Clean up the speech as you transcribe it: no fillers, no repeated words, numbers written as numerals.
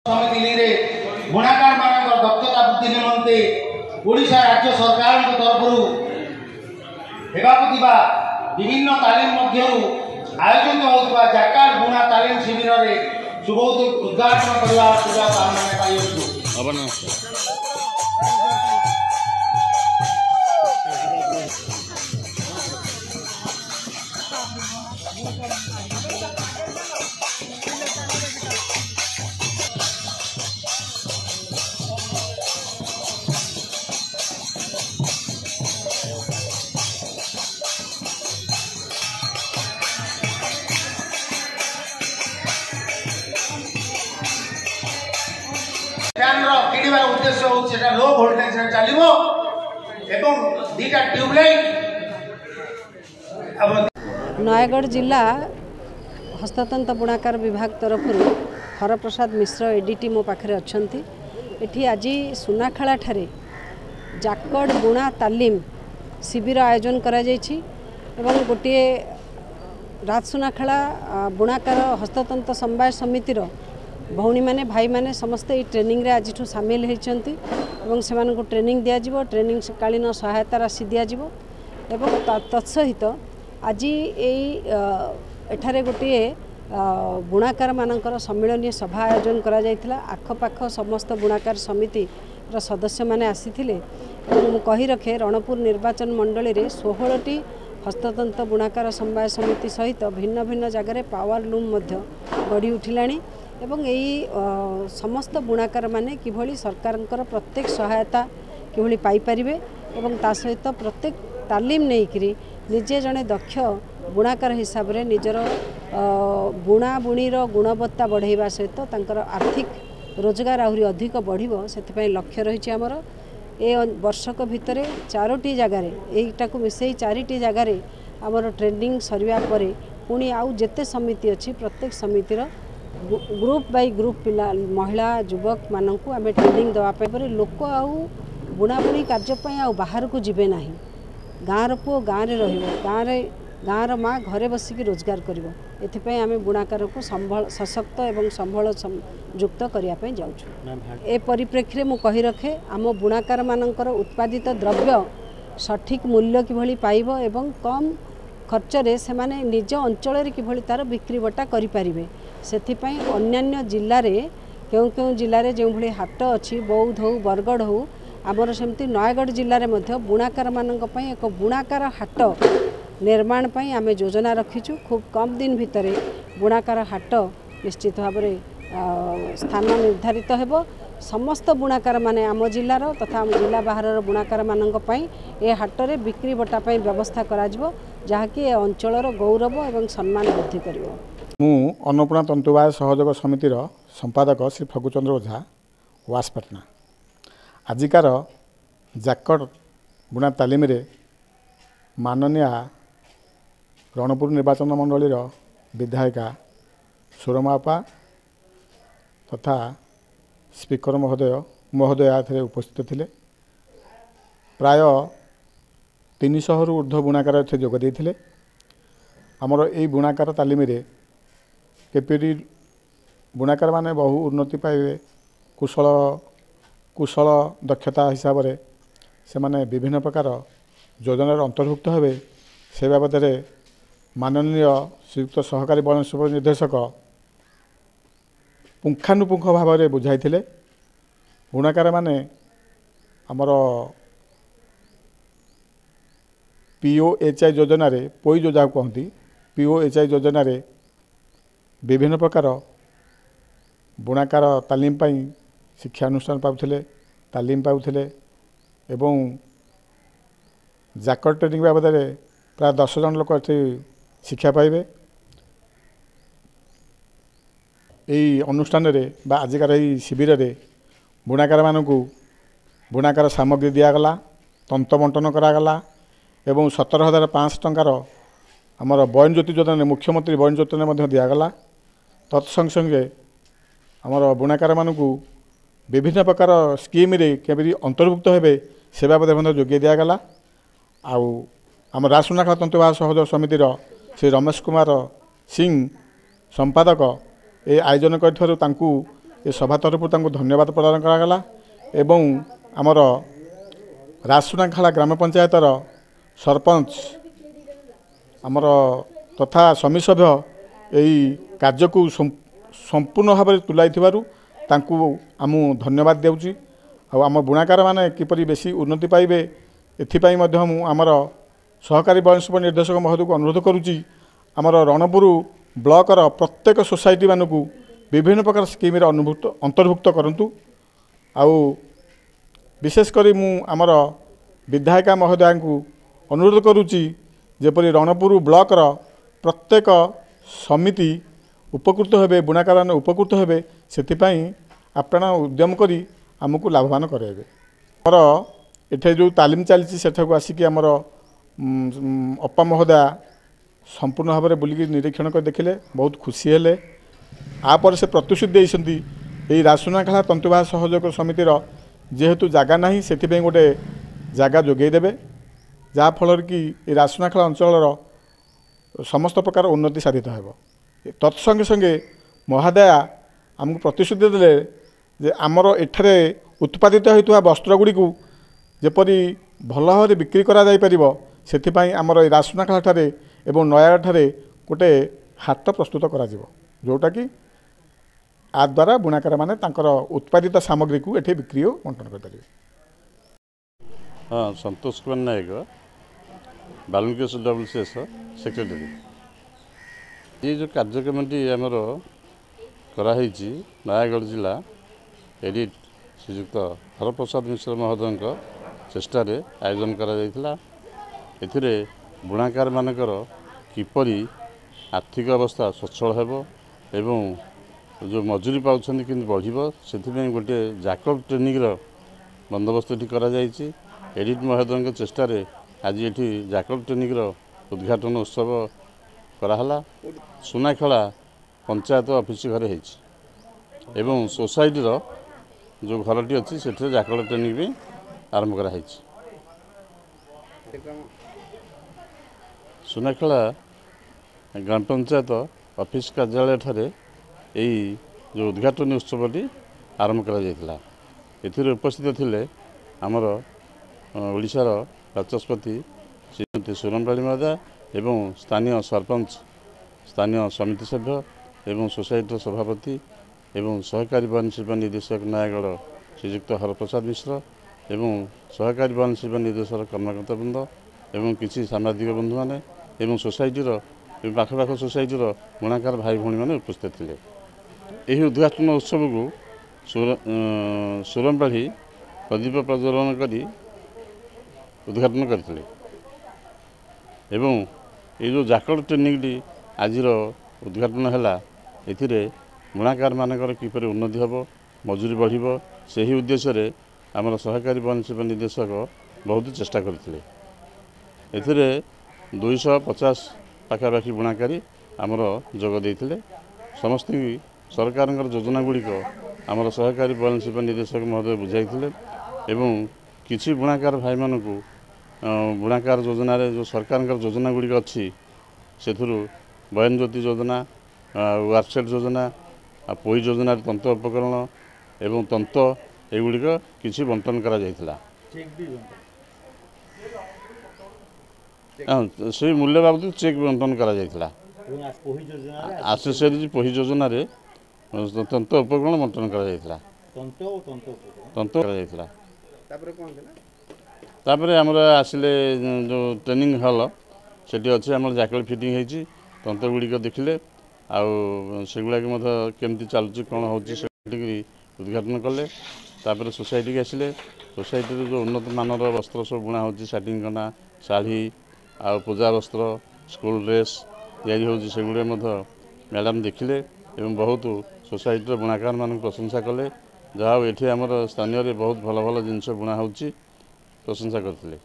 दिल्ली में बुणाकार मान दक्षता वृद्धि निमंते ओडिशा राज्य सरकार तरफ विभिन्न तालीम आयोजित होता जैकार्ड बुणा तालीम शिविर में शुभ उद्घाटन करने किणवार उद्देश्य होता लो भोल्टेज चलो दीटा ट्यूबलाइट। नयगढ़ जिला हस्ततंत्र बुणाकार विभाग तरफ हरप्रसाद मिश्र एडीटी मो पाखे अच्छा ये आज सुनाखाला ठारे जैकार्ड बुणा तालीम शिविर आयोजन करा गोटे राजसुनाखाला बुणाकार हस्ततंत्र समवाय समितिर भौणी माने भाई माने समस्ते ये ट्रेनिंग रे आज सामिल होती से ट्रेनिंग दिज्व ट्रेनिंग कालीन सहायता राशि दिज्व तत्सहित आज एठारे गोटे बुणाकार मानकर सम्मिलनीय सभा आयोजन करा जायथिला। आखपाख समस्त बुणाकार समिति सदस्य माने आसीथिले एवं कही रखे रणपुर निर्वाचन मंडली रे 16टी हस्ततंत्र बुणाकार समवाय समिति सहित भिन्न भिन्न जगह पावर लूम गढ़ी उठिलाणी एवं यही समस्त बुणाकार माने किभली सरकारंकर प्रत्येक सहायता किभली पाई परिबे एवं ता सहित प्रत्येक तालीम नेइकरी निजे जने दक्ष बुणाकार हिसाब रे निजर बुणा बुणीर गुणवत्ता बढ़ाइबा सहित तांकर आर्थिक रोजगार आहुरी अधिक बढ़िबो सेथिपई लक्ष्य रहिछि हमर ए वर्षक भितरे 4टी जगार एटा को मिसई 4टी जगार हमर ट्रेनिंग सरिया परे पुणी आउ जेते समिति अछि प्रत्येक समितिर ग्रुप बाय ग्रुप पिला महिला युवक मानक आम ट्रेनिंग देवाई लोक आउ बुणाबुणी कार्यपाई आउ बाहर को जीवे ना गाँव पुओ गाँव में गाँव माँ घरे बसिकी रोजगार कर आम बुणाकार को संबल सशक्त एवं संबल युक्त करने जाऊँ। ए परिप्रेक्षी में कही रखे आम बुणाकार मानकर उत्पादित द्रव्य सठिक मूल्य किभली पाइब एवं कम खर्चरे से माने निज अंचल किभली तार बिक्री बटा करें सेथिपाई अन्यान्य जिले में क्यों जिले जो भली हाट अच्छी बौद्ध हो बरगढ़ हो आमर सेमती नयगढ़ जिले में बुणाकार मानक एक बुणाकार हाट निर्माण पई आमे योजना रखीचु। खूब कम दिन भितर बुणाकार हाट निश्चित भाव में स्थान निर्धारित हेबो। समस्त बुणाकार माने आम जिलार तथा आम जिला बाहर बुणाकार मानक पई ए हाट रे बिक्री बटा पई व्यवस्था करा जिवो जहाँकि अंचलर गौरव एवं सम्मान वृद्धि करिवो। मु अन्नपूर्णा तंतुवाय सहयोग समितिर संपादक श्री फगुचंद्र ओझा वासपाटना आजिकार जैकार्ड बुणा तालीम रे माननीय रणपुर निर्वाचन मंडलीर विधायिका सुरमापा तथा स्पीकर महोदया थे उपस्थित थिले। प्राय 300 रु ऊर्ध्व बुणाकार जोग देइथिले। आमर यही बुणाकार तालीम रे केपरी बुणाकार माने बहु उन्नति पाइबे कुशल दक्षता हिसाब रे से माने विभिन्न प्रकार योजनार अंतर्भुक्त हेबे से बाबद माननीय श्रीयुक्त सहकारी बन निर्देशक पुंखानुपुंख भाव में बुझाई बुणाकार माने आमर POHI योजना रे पोई जो जहाँ कहती POHI योजना रे विभिन्न प्रकार बुणाकार तालीम पाई शिक्षा अनुष्ठान पाउथिले तालीम पाउथिले एवं जैकार्ड ट्रेनिंग बाबद प्राय 10 जन लोक शिक्षा पाइबे। यही अनुष्ठान रे बा आजिकार यही शिविर रे बुणाकार मानकु बुणाकार सामग्री दियागला तंत बंटन करागला एवं 17,500 टंकार आमर बयन ज्योति योजना मुख्यमंत्री बयन ज्योति में दिगला। तत्संगे संगे आमर बुणाकार मानकु विभिन्न प्रकार स्कीम रे केबरी अंतर्भुक्त हेबे से बाबद जोगे दिगला। आम राजसुनाखाला तंतुवाय सहयोग समितिर श्री रमेश कुमार सिंह संपादक ए आयोजन कर ए सभा तरफ धन्यवाद प्रदान करागला एवं आमर राजसुनाखाला ग्राम पंचायतर सरपंच आमर तथा समिति सभ्य यही कार्य को संपूर्ण भाव में तुलाई आम धन्यवाद देउची आम बुणाकार माने किपरि बेसी उन्नति पाइबे एथिपाई आमर सहकारी बयनशिल्प निर्देशक महोदय को अनुरोध करुच्ची आमर रणपुर ब्लॉकर प्रत्येक सोसाइटी मानक विभिन्न प्रकार स्कीम अंतर्भुक्त करंतु आउ विशेषकर मु आमर विधायिका महोदय को अनुरोध करुच्ची जेपरि रणपुर ब्लॉकर प्रत्येक समिति उपकृत हेबे बुणाकार माने उपकृत हेबे सेथिपाई आपण उद्यम करी आमको लाभवान कराइबे। आमर एठे जो तालीम चली सेठाक आसिक आमर अपा महोदया संपूर्ण भाव में बुलिक निरीक्षण कर देखिले बहुत खुशी हेले आपर से प्रतिश्रुति देइसंती एई राजसुनाखाला तंतुवाह सहयोग समितिर जेहेतु जागा नाही सेथिपई गोटे जागा जोगई देबे जहा फल कि राजसुनाखाला अंचलर समस्त प्रकार उन्नति साधित हेबो। तत्संगे संगे महोदया आमको प्रतिश्रुति देले जे आमर एठारे उत्पादित होइतुवा वस्त्रगुड़ी को जेपरि भल भाव में बिक्री करा जाय परिबो सेथिपई आमर राजसुनाखाला ठारे एवं नयागढ़ ठारे गोटे हाट प्रस्तुत करा जिवो जोटा कि आ द्वारा बुणाकार माने तांकर उत्पादित सामग्री को एठी बिक्री और बंटन कर परिबे। हाँ, संतोष कुमार नायक बालुकेश WCS सेक्रेटरी। ये जो कार्यक्रमटी आमर कराई नयागढ़ जिला एडिट श्रीजुक्त हरप्रसाद मिश्र महोदय चेष्टार आयोजन करा एथिरे बुणाकार मानकर किपरि आर्थिक अवस्था सचल हेबो एवं जो मजूरी पाउछन कि बढ़िबो सेथिपई गोटे जाकब ट्रेनिंग बंदोबस्त एठी करा जायछि। एडिट महोदय चेष्टार आज ये जाकब ट्रेनिंग उद्घाटन उत्सव कराला सुनाखाला पंचायत ऑफिस घरे होइछि एवं सोसाइटी जो घरटी अच्छी से जाकब ट्रेनिंग भी आरंभ कराई। सुनाखाला ग्राम पंचायत ऑफिस कार्यालय ठारे यही जो उद्घाटन उत्सवटी आरंभ करा एथिरे उपस्थित थिले आमर ओडिशार बाचस्पति श्रीमती सुरमबाली महोदया एवं स्थानीय सरपंच स्थानीय समिति सभ्य एवं सोसाइटी सभापति एवं सहकारी बयनशिल्प निर्देशक नयागढ़ श्रीजुक्त हरप्रसाद मिश्र एवं सहकारी बयनशिल्प निर्देशक कर्मकर्ता वृंद एवं किसी सामाजिक बंधु मैंने एवं सोसाइटीर पाखपाख सोसाइटीर बुणाकार भाई भौणी मैंने उपस्थित थे। यही उद्घाटन उत्सव को सुरमबाड़ी प्रदीप प्रज्वलन करी उद्घाटन करते एवं ये जो जाकड़ ट्रेनिंगटी आज उद्घाटन है एथिरे बुणाकार मानकर किपरि उन्नति हेबो मजूरी बढ़िबो सेही उद्देश्य आमर सहकारी बयनशिल्प निर्देशक बहुत चेष्टा करथिले। एथिरे 250 पाखापाखि बुणाकारी आमर जोग देइथिले समस्त सरकार योजना गुड़िक आमर सहकारी बयनशिल्प निर्देशक महोदय बुझाइथिले एवं किछि बुणाकार भाई मानक बुणाकार योजना जो सरकार योजना गुड़िक अच्छी से बयन ज्योति योजना वार्सेट योजना पोई योजना तंत्र उपकरण एवं तंत्र एगुड़िक किसी बंटन करा जाइथिला। से मूल्य बाबद चेक बंटन करा जाइथिला। आसेसरी पोही योजना रे तंत्र उपकरण बंटन करा जाइथिला। तंत्र करा जाइथिला। तापरे हमरा आसिले जो ट्रेनिंग हॉल सेठी अछि हमर जाकल फिटिंग हेछि तंत्र गुड़िक देखिले आगुड़ाक केमती चलुची कौन हो उद्घाटन कले तापर सोसाइटी आसिले सोसाइटी जो उन्नत मानर वस्त्र सब बुणा हो साटिंग कना शाढ़ी आ पूजा वस्त्र स्कूल ड्रेस तैयारी होगुड़े मैडम देखिले एवं बहुत सोसाइटी बुणाकार मान प्रशंसा कले जहाँ ये आमर स्थानीय बहुत भल भल जिनस बुणा हो प्रशंसा करते।